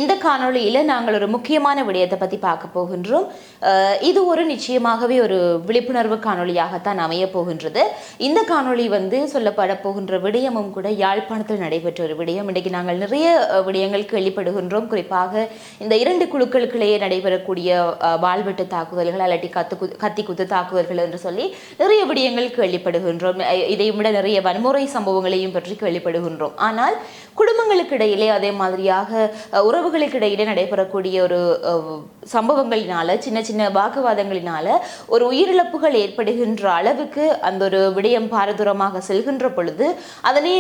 இந்த காணொளியில் நாங்கள் ஒரு முக்கியமான விடயத்தை பற்றி பார்க்க போகின்றோம். இது ஒரு நிச்சயமாகவே ஒரு விழிப்புணர்வு காணொளியாகத்தான் அமைய போகின்றது. இந்த காணொளி சொல்லப்பட போகின்ற விடயமும் கூட யாழ்ப்பாணத்தில் நடைபெற்ற ஒரு விடயம். இன்றைக்கு நாங்கள் நிறைய விடயங்கள் கேள்விப்படுகின்றோம். குறிப்பாக இந்த இரண்டு குழுக்களுக்கிடையே நடைபெறக்கூடிய வாழ்வெட்டு தாக்குதல்கள் அல்லாட்டி கத்தி குத்து தாக்குதல்கள் என்று சொல்லி நிறைய விடயங்கள் கேள்விப்படுகின்றோம். இதையும் விட நிறைய வன்முறை சம்பவங்களையும் பற்றி கேள்விப்படுகின்றோம். ஆனால் குடும்பங்களுக்கு இடையிலே அதே மாதிரியாக உறவுகளுக்கு இடையிலே நடைபெறக்கூடிய ஒரு சம்பவங்களினால சின்ன சின்ன வாக்குவாதங்களினால ஒரு உயிரிழப்புகள் ஏற்படுகின்ற அளவுக்கு அந்த ஒரு விடயம் பாரதூரமாக செல்கின்ற பொழுது அதனை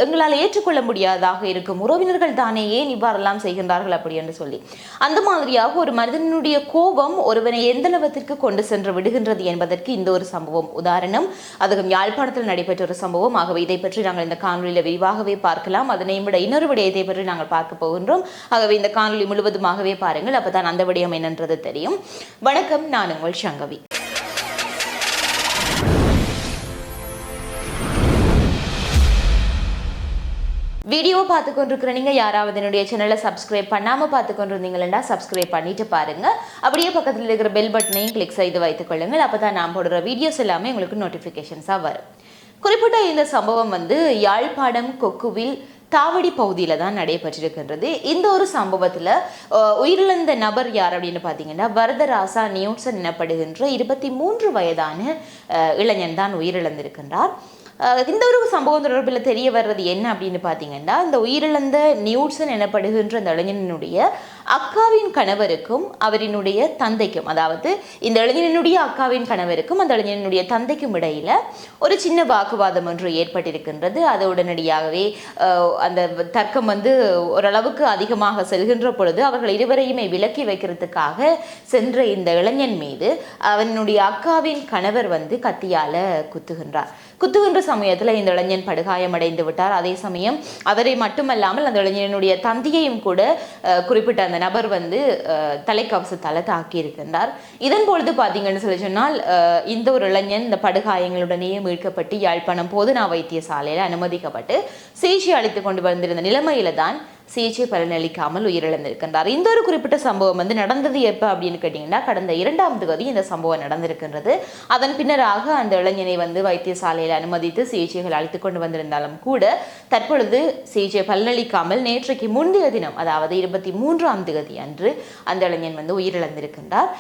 எங்களால் ஏற்றுக்கொள்ள முடியாதாக இருக்கும். உறவினர்கள் தானே ஏன் இவ்வாறெல்லாம் செய்கின்றார்கள் அப்படி என்று சொல்லி அந்த மாதிரியாக ஒரு மனிதனுடைய கோபம் ஒருவனை எந்த அளவிற்கு கொண்டு சென்று விடுகின்றது என்பதற்கு இந்த ஒரு சம்பவம் உதாரணம். அதுவும் யாழ்ப்பாணத்தில் நடைபெற்ற ஒரு சம்பவம். ஆகவே இதை பற்றி நாங்கள் இந்த காணொலியில் விரிவாகவே பார்க்கலாம். அதனை விட இன்னொரு விடயத்தை பற்றி நாங்கள் பார்க்க போகின்றோம். ஆகவே இந்த காணொலி முழுவதுமாகவே பாருங்கள், அப்பதான் அந்த விடயம் என்னன்றது தெரியும். வணக்கம், நான் உங்கள் சங்கவி. வீடியோ பார்த்து கொண்டிருக்கிற நீங்கள் யாராவது என்னுடைய சேனலை சப்ஸ்கிரைப் பண்ணாமல் பார்த்து கொண்டிருந்தீங்களா சப்ஸ்கிரைப் பண்ணிட்டு பாருங்க. அப்படியே பக்கத்தில் இருக்கிற பெல் பட்டனையும் கிளிக் செய்து வைத்துக் கொள்ளுங்கள். அப்போ தான் நான் போடுற வீடியோஸ் எல்லாமே உங்களுக்கு நோட்டிஃபிகேஷன்ஸாக வரும். குறிப்பிட்ட இந்த சம்பவம் யாழ்ப்பாணம் கொக்குவில் தாவடி பகுதியில் தான் நடைபெற்றிருக்கின்றது. இந்த ஒரு சம்பவத்தில் உயிரிழந்த நபர் யார் அப்படின்னு பார்த்தீங்கன்னா வரதராசா நியூட்சன் எனப்படுகின்ற 23 வயதான இளைஞன் தான் உயிரிழந்திருக்கின்றார். இந்த ஒரு சம்பவம் தொடர்பில் தெரிய வர்றது என்ன அப்படின்னு பார்த்தீங்கன்னா, இந்த உயிரிழந்த நியூட்சன் எனப்படுகின்ற அந்த இளைஞனுடைய அக்காவின் கணவருக்கும் அவரினுடைய தந்தைக்கும், அதாவது இந்த இளைஞனுடைய அக்காவின் கணவருக்கும் அந்த இளைஞனுடைய தந்தைக்கும் இடையில ஒரு சின்ன வாக்குவாதம் ஒன்று ஏற்பட்டிருக்கின்றது. அது உடனடியாகவே அந்த தர்க்கம் ஓரளவுக்கு அதிகமாக செல்கின்ற பொழுது அவர்கள் இருவரையுமே விலக்கி வைக்கிறதுக்காக சென்ற இந்த இளைஞன் மீது அவனுடைய அக்காவின் கணவர் கத்தியால குத்துகின்ற சமயத்தில் இந்த இளைஞன் படுகாயமடைந்து விட்டார். அதே சமயம் அவரை மட்டுமல்லாமல் அந்த இளைஞனுடைய தந்தையையும் கூட குறிப்பிட்ட அந்த நபர் தலைக்கவசத்தால் தாக்கி இருக்கின்றார். இதன் பொழுது பார்த்தீங்கன்னு சொல்லி சொன்னால் இந்த ஒரு இளைஞன் இந்த படுகாயங்களுடனேயே மீட்கப்பட்டு யாழ்ப்பாணம் போதனா வைத்தியசாலையில் அனுமதிக்கப்பட்டு சிகிச்சை அளித்துக் கொண்டு வந்திருந்த நிலைமையில தான் சிகிச்சை பலனளிக்காமல் உயிரிழந்திருக்கின்றார். இந்த ஒரு குறிப்பிட்ட சம்பவம் நடந்தது எப்போ அப்படின்னு கேட்டிங்கன்னா, கடந்த 2ஆம் தேதி இந்த சம்பவம் நடந்திருக்கின்றது. அதன் பின்னராக அந்த இளைஞனை வைத்தியசாலையில் அனுமதித்து சிகிச்சைகள் அளித்துக் கொண்டு வந்திருந்தாலும் கூட தற்பொழுது சிகிச்சை பலனளிக்காமல் நேற்றைக்கு முந்தைய தினம், அதாவது 23ஆம் தேதி அன்று அந்த இளைஞன் உயிரிழந்திருக்கின்றார்.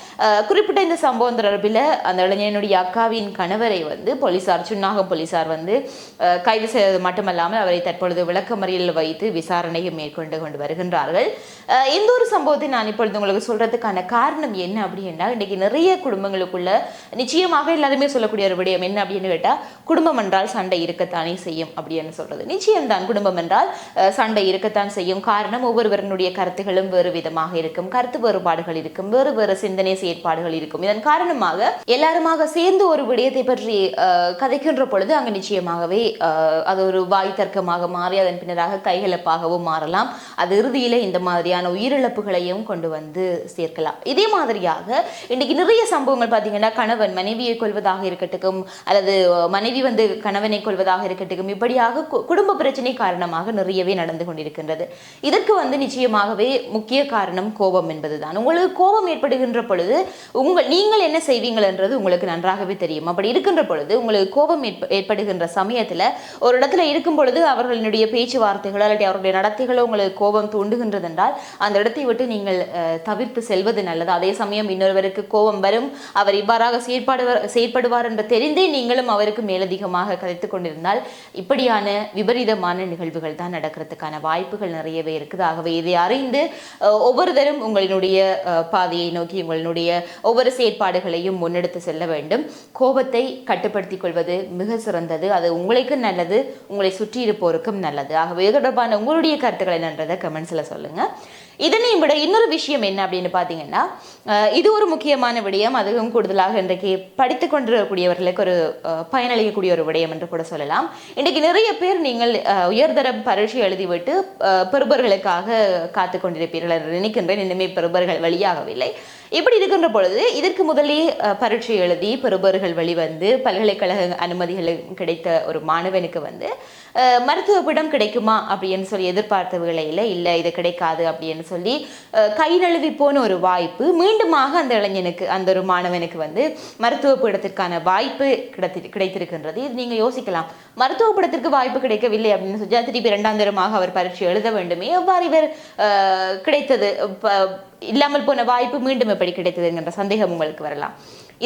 குறிப்பிட்ட இந்த சம்பவம் தொடர்பில் அந்த இளைஞனுடைய அக்காவின் கணவரை போலீசார் சுன்னாகம் போலீசார் கைது செய்தது மட்டுமல்லாமல் அவரை தற்பொழுது விளக்கமறியலில் வைத்து விசாரணையை மேற்கொண்டு வருகின்றார்கள். இந்த ஒரு சம்பவத்தை நான் இப்பொழுது உங்களுக்கு சொல்றதுக்கான காரணம் என்ன அப்படின்னா, இன்னைக்கு நிறைய குடும்பங்களுக்குள்ள நிச்சயமாக எல்லாருமே சொல்லக்கூடிய ஒரு விடயம் என்ன அப்படின்னு கேட்டா, குடும்பம் என்றால் சண்டை இருக்கத்தானே செய்யும் அப்படின்னு சொல்றது நிச்சயம்தான். குடும்பம் என்றால் சண்டை இருக்கத்தான் செய்யும். காரணம், ஒவ்வொருவருடைய கருத்துகளும் வேறு விதமாக இருக்கும், கருத்து வேறுபாடுகள் இருக்கும், வேறு வேறு சிந்தனை செயற்பாடுகள் இருக்கும். இதன் காரணமாக எல்லாருமாக சேர்ந்து ஒரு விடயத்தை பற்றி கதைக்கின்ற பொழுது அங்கு நிச்சயமாகவே அது ஒரு வாய் தர்க்கமாக மாறி அதன் பின்னராக கைகலப்பாகவும் மாறலாம். அது இறுதியில இந்த மாதிரியான உயிரிழப்புகளையும் கொண்டு சேர்க்கலாம். இதே மாதிரியாக இன்னைக்கு நிறைய சம்பவங்கள் பார்த்தீங்கன்னா, கணவன் மனைவியை கொள்வதாக இருக்கட்டும், அல்லது மனைவி கணவனை கொள்வதாக இருக்கட்டும், இப்படியாக குடும்ப பிரச்சனை காரணமாக நிறையவே நடந்து கொண்டிருக்கின்றது. இதற்கு நிச்சயமாகவே முக்கிய காரணம் கோபம் என்பதுதான். உங்களுக்கு கோபம் ஏற்படுகின்ற பொழுது நீங்கள் என்ன செய்வீங்கள் என்றது உங்களுக்கு நன்றாகவே தெரியும். அப்படி இருக்கின்ற பொழுது உங்களுக்கு கோபம் ஏற்படுகின்ற சமயத்துல ஒரு இடத்துல இருக்கும் பொழுது அவர்களுடைய பேச்சுவார்த்தைகளோ அல்லது அவருடைய நடத்தைகளோ உங்களுக்கு கோபம் தூண்டுகின்றது என்றால் அந்த இடத்தை விட்டு நீங்கள் தவிர்த்து செல்வது நல்லது. அதே சமயம் இன்னொருவருக்கு கோபம் வரும், அவர் இவ்வாறாக செயற்படுவார் என்று தெரிந்தே நீங்களும் அவருக்கு மேலதிகமாக கதைத்துக் கொண்டிருந்தால் இப்படியான விபரீதமான நிகழ்வுகள் தான் நடக்கிறதுக்கான வாய்ப்புகள் நிறையவே இருக்குது. ஆகவே இதை அறிந்து ஒவ்வொருத்தரும் உங்களுடைய பாதையை நோக்கி உங்களுடைய ஒவ்வொரு செயற்பாடுகளையும் முன்னெடுத்து செல்ல வேண்டும். கோபத்தை கட்டுப்படுத்திக் கொள்வது மிக சிறந்தது. அது உங்களுக்கு நல்லது, உங்களை சுற்றி இருப்போருக்கும் நல்லது. ஆகவே தொடர்பான உங்களுடைய கருத்துக்களை நன்றதை கமெண்ட்ஸில் சொல்லுங்க. இதனையும் விட இன்னொரு விஷயம் என்ன அப்படின்னு பார்த்தீங்கன்னா, இது ஒரு முக்கியமான விடயம். அதுவும் கூடுதலாக இன்றைக்கு படித்து கொண்டிருக்கக்கூடியவர்களுக்கு ஒரு பயனளிக்கக்கூடிய ஒரு விடயம் என்று கூட சொல்லலாம். இன்றைக்கு நிறைய பேர் நீங்கள் உயர்தர பரீட்சை எழுதிவிட்டு பெறுபர்களுக்காக காத்து கொண்டிருப்பீர்கள் என்று நினைக்கின்றேன். இனிமே பெறுபர்கள் வழியாகவில்லை. இப்படி இருக்கின்ற பொழுது இதற்கு முதலே பரீட்சை எழுதி பெறுபவர்கள் வெளிவந்து பல்கலைக்கழக அனுமதிகள் கிடைத்த ஒரு மாணவனுக்கு வந்து மருத்துவ பீடம் கிடைக்குமா அப்படின்னு சொல்லி எதிர்பார்த்த வேளையில் இல்லை இது கிடைக்காது அப்படின்னு சொல்லி கை நழுவி போன ஒரு வாய்ப்பு மீண்டுமாக அந்த இளைஞனுக்கு அந்த ஒரு மாணவனுக்கு வந்து மருத்துவ பீடத்திற்கான வாய்ப்பு கிடைத்திருக்கின்றது. இது நீங்க யோசிக்கலாம், மருத்துவ பீடத்திற்கு வாய்ப்பு கிடைக்கவில்லை அப்படின்னு சொல்லி திருப்பி 2ஆம் தரமாக அவர் பரீட்சை எழுத வேண்டுமே, எவ்வாறு இவர் கிடைத்தது, இல்லாமல் போன வாய்ப்பு மீண்டும் எப்படி கிடைத்தது என்கின்ற சந்தேகம் உங்களுக்கு வரலாம்.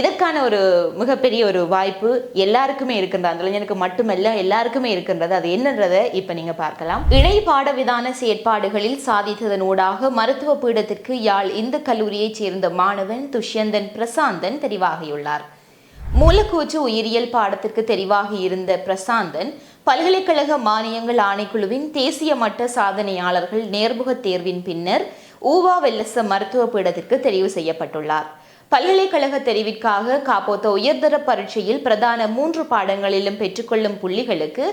இதற்கான ஒரு மிகப்பெரிய ஒரு வாய்ப்பு எல்லாருக்குமே இருக்கின்றது, அந்த இளைஞனுக்கு மட்டுமல்ல எல்லாருக்குமே இருக்கின்றது. அது என்னன்றதை இப்ப நீங்க பார்க்கலாம். இணை பாடவிதான செயற்பாடுகளில் சாதித்ததனூடாக மருத்துவ பீடத்திற்கு யாழ் இந்து கல்லூரியைச் சேர்ந்த மாணவன் துஷ்யந்தன் பிரசாந்தன் தெரிவாகியுள்ளார். மூலக்கூற்று உயிரியல் பாடத்திற்கு தெரிவாகி இருந்த பிரசாந்தன் பல்கலைக்கழக மானியங்கள் ஆணைக்குழுவின் தேசிய மட்ட சாதனையாளர்கள் நேர்முக தேர்வின் பின்னர் ஊவா வெல்லச மருத்துவ பீடத்திற்கு தெரிவு செய்யப்பட்டுள்ளார். பல்கலைக்கழக தெரிவிற்காக காப்போத்த உயர்தர பரீட்சையில் பிரதான 3 பாடங்களிலும் பெற்றுக்கொள்ளும் புள்ளிகளுக்கு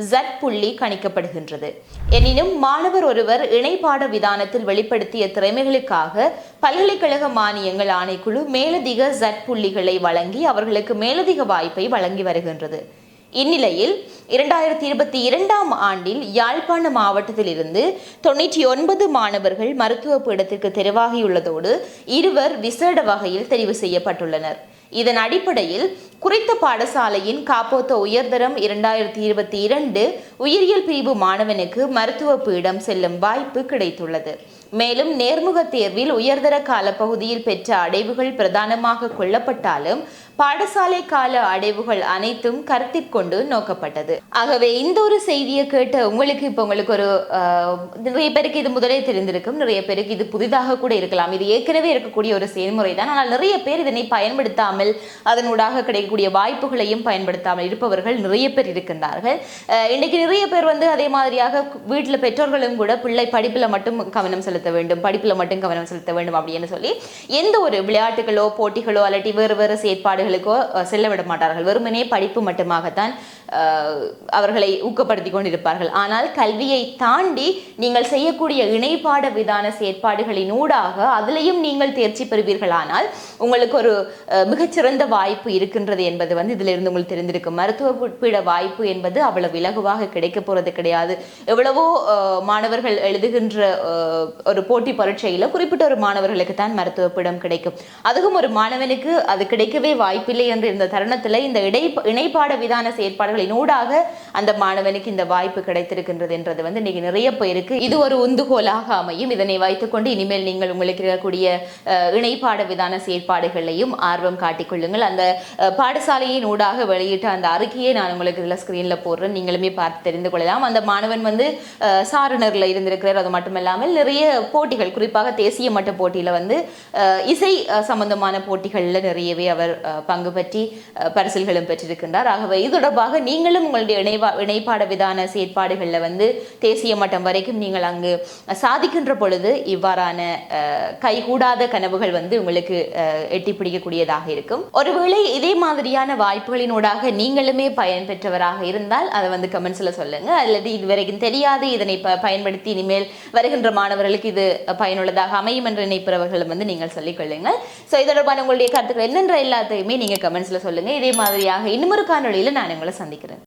Z புள்ளி கணிக்கப்படுகின்றது. எனினும் மாணவர் ஒருவர் இணைப்பாட விதானத்தில் வெளிப்படுத்திய திறமைகளுக்காக பல்கலைக்கழக மானியங்கள் ஆணைக்குழு மேலதிக Z புள்ளிகளை வழங்கி அவர்களுக்கு மேலதிக வாய்ப்பை வழங்கி வருகின்றது. இந்நிலையில் 2022ஆம் ஆண்டில் யாழ்ப்பாண மாவட்டத்தில் இருந்து 99 மாணவர்கள் மருத்துவ பீடத்திற்கு தெரிவாகியுள்ளதோடு 2 விசேட வகையில் தெரிவு செய்யப்பட்டுள்ளனர். இதன் அடிப்படையில் குறித்த பாடசாலையின் காப்போத்த உயர்தரம் 2022 உயிரியல் பிரிவு மாணவனுக்கு மருத்துவ பீடம் செல்லும் வாய்ப்பு கிடைத்துள்ளது. மேலும் நேர்முக தேர்வில் உயர்தர கால பகுதியில் பெற்ற அடைவுகள் பிரதானமாக கொள்ளப்பட்டாலும் பாடசாலை கால அடைவுகள் அனைத்தும் கருத்திற்கொண்டு நோக்கப்பட்டது. ஆகவே இந்த ஒரு செய்தியை கேட்ட உங்களுக்கு ஒரு நிறைய பேருக்கு இது முதலே தெரிந்திருக்கும், நிறைய பேருக்கு இது புதிதாக கூட இருக்கலாம், இது ஏற்கனவே இருக்கக்கூடிய ஒரு செயல்முறை தான். ஆனால் நிறைய பேர் இதனை பயன்படுத்தாமல் அதனூடாக கிடைக்கக்கூடிய வாய்ப்புகளையும் பயன்படுத்தாமல் இருப்பவர்கள் நிறைய பேர் இருக்கின்றார்கள். இன்னைக்கு நிறைய பேர் வந்து அதே மாதிரியாக வீட்டில் பெற்றோர்களும் கூட பிள்ளை படிப்பில் மட்டும் கவனம் செலுத்த வேண்டும், படிப்பில் மட்டும் கவனம் செலுத்த வேண்டும் அப்படின்னு சொல்லி எந்த ஒரு விளையாட்டுகளோ போட்டிகளோ அல்லது வேறு செயற்பாடுகளுக்கோ செல்ல விட மாட்டார்கள். வெறுமனே படிப்பு மட்டுமாகத்தான் அவர்களை ஊக்கப்படுத்தி கொண்டிருப்பார்கள். ஆனால் கல்வியை தாண்டி நீங்கள் செய்யக்கூடிய இணைப்பாட விதான செயற்பாடுகளின் ஊடாக அதிலையும் நீங்கள் தேர்ச்சி பெறுவீர்களானால் உங்களுக்கு ஒரு மிகச்சிறந்த வாய்ப்பு இருக்கின்றது என்பது வந்து இதிலிருந்து உங்களுக்கு தெரிந்திருக்கும். மருத்துவ பீட வாய்ப்பு என்பது அவ்வளவு இலகுவாக கிடைக்க போறது கிடையாது. எவ்வளவோ மாணவர்கள் எழுதுகின்ற ஒரு போட்டி பரீட்சையில குறிப்பிட்ட ஒரு மாணவர்களுக்கு தான் மருத்துவ பீடம் கிடைக்கும். அதுவும் ஒரு மாணவனுக்கு அது கிடைக்கவே வாய்ப்பில்லை என்று இந்த தருணத்துல இந்த இணைப்பாட விதான செயற்பாடுகளின் ஊடாக அந்த மாணவனுக்கு இந்த வாய்ப்பு கிடைத்திருக்கின்றது என்றது வந்து இன்னைக்கு நிறைய பேருக்கு இது ஒரு உந்துகோலாக அமையும். இதனை வைத்துக்கொண்டு இனிமேல் நீங்கள் உங்களுக்கு இருக்கக்கூடிய இணைப்பாட விதான செயற்பாடுகளையும் ஆர்வம் காட்டிக்கொள்ளுங்கள். அந்த பாடசாலையின் ஊடாக வெளியிட்ட அந்த அறிக்கையை நான் உங்களுக்கு இதுல ஸ்கிரீன்ல போடுறேன், நீங்களுமே பார்த்து தெரிந்து கொள்ளலாம். அந்த மாணவன் வந்து சாரணர்ல இருந்திருக்கிறார். அது மட்டுமல்லாமல் நிறைய போட்டிகள், குறிப்பாக தேசிய மட்ட போட்டியில வந்து இசை சம்பந்தமான போட்டிகள்ல நிறையவே அவர் பங்கு பற்றி பரிசில்களும் பெற்றிருக்கின்றார். ஆகவே இது தொடர்பாக நீங்களும் உங்களுடைய இணைப்பாட விதான செயற்பாடுகள்ல வந்து தேசிய மட்டம் வரைக்கும் நீங்கள் அங்கு சாதிக்கின்ற பொழுது இவ்வாறான கைகூடாத கனவுகள் வந்து உங்களுக்கு எட்டி பிடிக்கக்கூடியதாக இருக்கும். ஒருவேளை இதே மாதிரியான வாய்ப்புகளினூடாக நீங்களுமே பயன் பெற்றவராக இருந்தால் அதை வந்து கமெண்ட்ஸ்ல சொல்லுங்க. அல்லது இதுவரைக்கும் தெரியாது, இதனை பயன்படுத்தி இனிமேல் வருகின்ற மாணவர்களுக்கு இது பயனுள்ளதாக அமையும் என்று நினைப்பவர்களும் வந்து நீங்கள் சொல்லிக் கொள்ளுங்கள். ஸோ இது தொடர்பான உங்களுடைய கருத்துக்கள் என்னென்ற எல்லாத்தையுமே நீங்க கமெண்ட்ஸ்ல சொல்லுங்க. இதே மாதிரியாக இன்னொரு காணொளியில நான் உங்களை சந்திக்கிறேன்.